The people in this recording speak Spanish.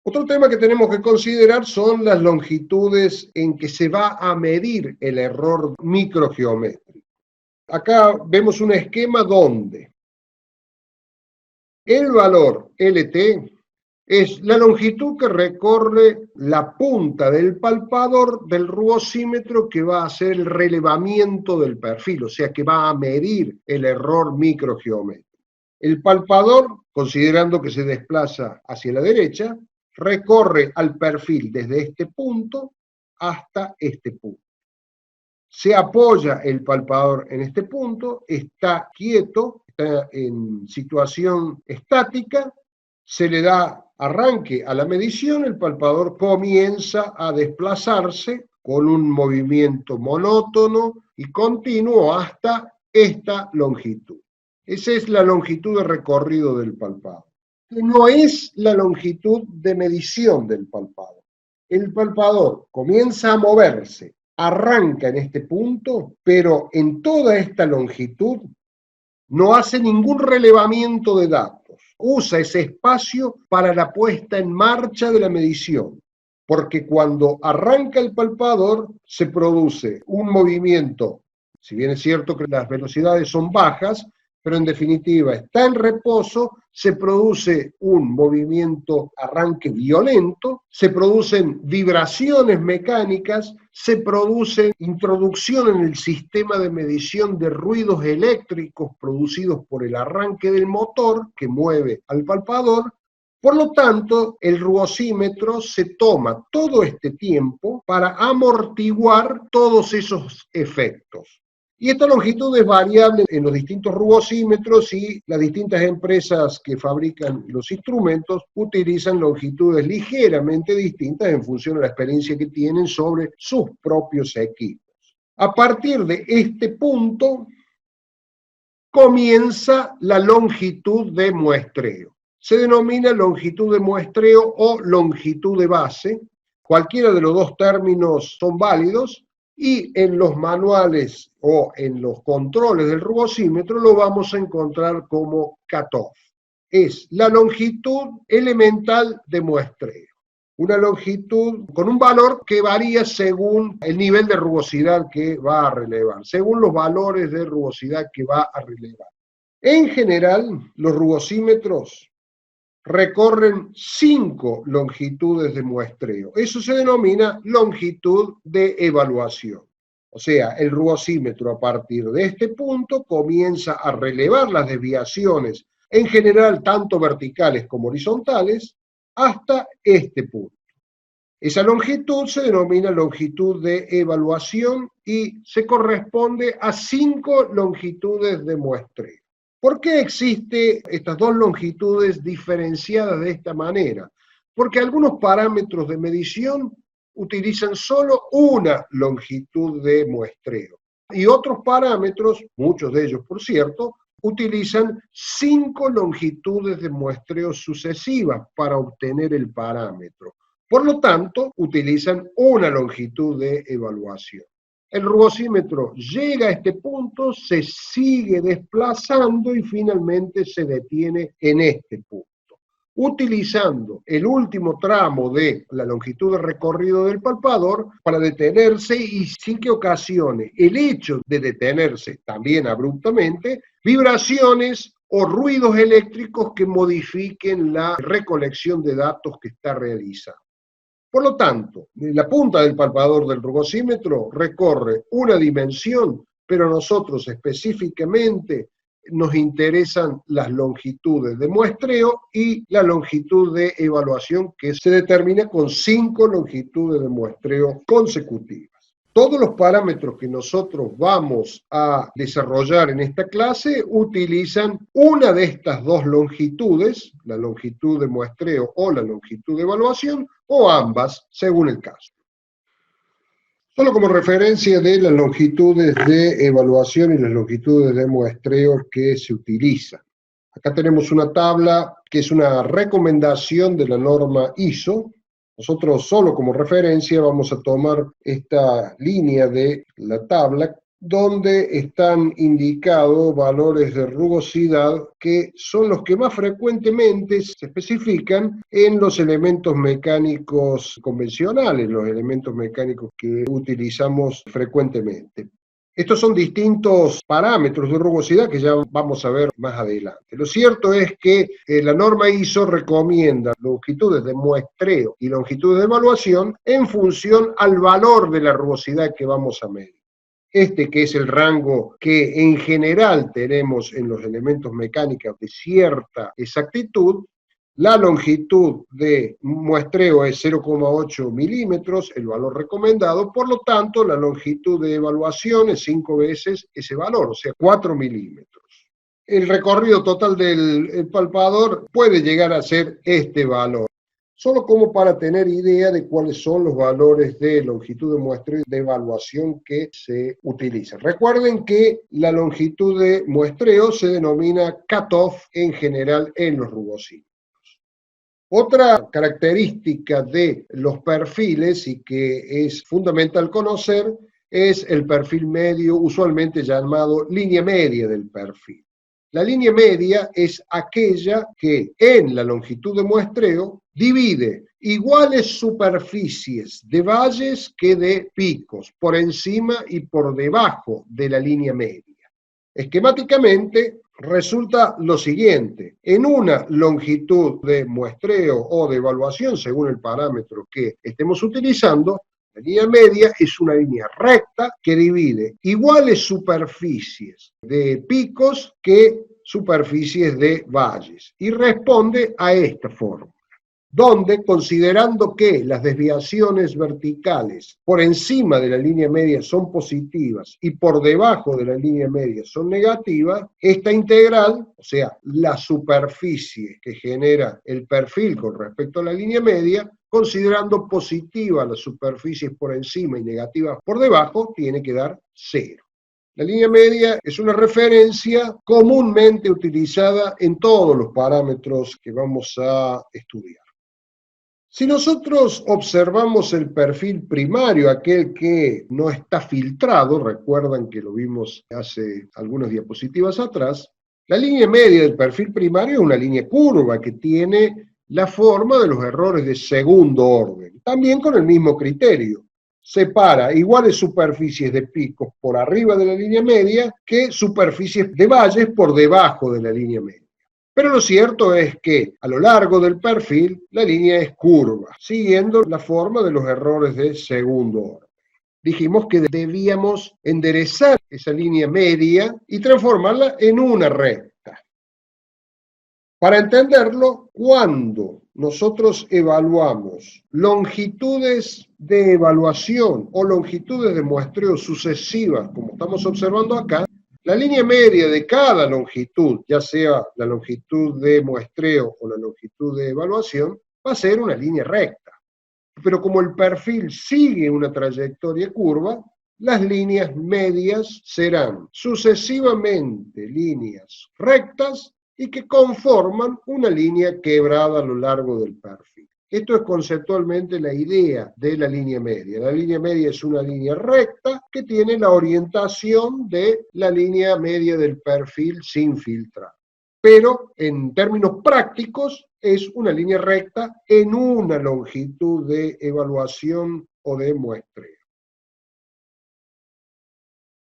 Otro tema que tenemos que considerar son las longitudes en que se va a medir el error microgeométrico. Acá vemos un esquema donde el valor LT es la longitud que recorre la punta del palpador del rugosímetro que va a hacer el relevamiento del perfil, o sea que va a medir el error microgeométrico. El palpador, considerando que se desplaza hacia la derecha, recorre al perfil desde este punto hasta este punto. Se apoya el palpador en este punto, está quieto, está en situación estática, se le da arranque a la medición, el palpador comienza a desplazarse con un movimiento monótono y continuo hasta esta longitud. Esa es la longitud de recorrido del palpador. No es la longitud de medición del palpador. El palpador comienza a moverse, arranca en este punto, pero en toda esta longitud no hace ningún relevamiento de datos. Usa ese espacio para la puesta en marcha de la medición, porque cuando arranca el palpador se produce un movimiento, si bien es cierto que las velocidades son bajas, pero en definitiva está en reposo, se produce un movimiento arranque violento, se producen vibraciones mecánicas, se produce introducción en el sistema de medición de ruidos eléctricos producidos por el arranque del motor que mueve al palpador. Por lo tanto, el rugosímetro se toma todo este tiempo para amortiguar todos esos efectos. Y esta longitud es variable en los distintos rugosímetros y las distintas empresas que fabrican los instrumentos utilizan longitudes ligeramente distintas en función de la experiencia que tienen sobre sus propios equipos. A partir de este punto comienza la longitud de muestreo. Se denomina longitud de muestreo o longitud de base. Cualquiera de los dos términos son válidos. Y en los manuales o en los controles del rugosímetro lo vamos a encontrar como cutoff. Es la longitud elemental de muestreo. Una longitud con un valor que varía según el nivel de rugosidad que va a relevar, según los valores de rugosidad que va a relevar. En general, los rugosímetros recorren 5 longitudes de muestreo. Eso se denomina longitud de evaluación. O sea, el rugosímetro a partir de este punto comienza a relevar las desviaciones, en general tanto verticales como horizontales, hasta este punto. Esa longitud se denomina longitud de evaluación y se corresponde a 5 longitudes de muestreo. ¿Por qué existen estas dos longitudes diferenciadas de esta manera? Porque algunos parámetros de medición utilizan solo una longitud de muestreo y otros parámetros, muchos de ellos por cierto, utilizan 5 longitudes de muestreo sucesivas para obtener el parámetro. Por lo tanto, utilizan una longitud de evaluación. El rugosímetro llega a este punto, se sigue desplazando y finalmente se detiene en este punto. Utilizando el último tramo de la longitud de recorrido del palpador para detenerse y sin que ocasione el hecho de detenerse también abruptamente, vibraciones o ruidos eléctricos que modifiquen la recolección de datos que está realizando. Por lo tanto, la punta del palpador del rugosímetro recorre una dimensión, pero nosotros específicamente nos interesan las longitudes de muestreo y la longitud de evaluación que se determina con 5 longitudes de muestreo consecutivas. Todos los parámetros que nosotros vamos a desarrollar en esta clase utilizan una de estas dos longitudes, la longitud de muestreo o la longitud de evaluación, o ambas, según el caso. Solo como referencia de las longitudes de evaluación y las longitudes de muestreo que se utilizan. Acá tenemos una tabla que es una recomendación de la norma ISO. Nosotros solo como referencia vamos a tomar esta línea de la tabla donde están indicados valores de rugosidad que son los que más frecuentemente se especifican en los elementos mecánicos convencionales, los elementos mecánicos que utilizamos frecuentemente. Estos son distintos parámetros de rugosidad que ya vamos a ver más adelante. Lo cierto es que la norma ISO recomienda longitudes de muestreo y longitudes de evaluación en función al valor de la rugosidad que vamos a medir. Este que es el rango que en general tenemos en los elementos mecánicos de cierta exactitud. La longitud de muestreo es 0,8 milímetros, el valor recomendado, por lo tanto la longitud de evaluación es 5 veces ese valor, o sea, 4 milímetros. El recorrido total del palpador puede llegar a ser este valor. Solo como para tener idea de cuáles son los valores de longitud de muestreo y de evaluación que se utilizan. Recuerden que la longitud de muestreo se denomina cutoff en general en los rugosímetros. Otra característica de los perfiles y que es fundamental conocer es el perfil medio, usualmente llamado línea media del perfil. La línea media es aquella que en la longitud de muestreo divide iguales superficies de valles que de picos, por encima y por debajo de la línea media. Esquemáticamente resulta lo siguiente: en una longitud de muestreo o de evaluación, según el parámetro que estemos utilizando, la línea media es una línea recta que divide iguales superficies de picos que superficies de valles y responde a esta fórmula, donde, considerando que las desviaciones verticales por encima de la línea media son positivas y por debajo de la línea media son negativas, esta integral, o sea, la superficie que genera el perfil con respecto a la línea media, considerando positivas las superficies por encima y negativas por debajo, tiene que dar 0. La línea media es una referencia comúnmente utilizada en todos los parámetros que vamos a estudiar. Si nosotros observamos el perfil primario, aquel que no está filtrado, recuerdan que lo vimos hace algunas diapositivas atrás, la línea media del perfil primario es una línea curva que tiene la forma de los errores de segundo orden, también con el mismo criterio. Separa iguales superficies de picos por arriba de la línea media que superficies de valles por debajo de la línea media. Pero lo cierto es que a lo largo del perfil la línea es curva, siguiendo la forma de los errores de segundo orden. Dijimos que debíamos enderezar esa línea media y transformarla en una recta. Para entenderlo, cuando nosotros evaluamos longitudes de evaluación o longitudes de muestreo sucesivas, como estamos observando acá, la línea media de cada longitud, ya sea la longitud de muestreo o la longitud de evaluación, va a ser una línea recta. Pero como el perfil sigue una trayectoria curva, las líneas medias serán sucesivamente líneas rectas y que conforman una línea quebrada a lo largo del perfil. Esto es conceptualmente la idea de la línea media. La línea media es una línea recta que tiene la orientación de la línea media del perfil sin filtrar. Pero en términos prácticos es una línea recta en una longitud de evaluación o de muestreo.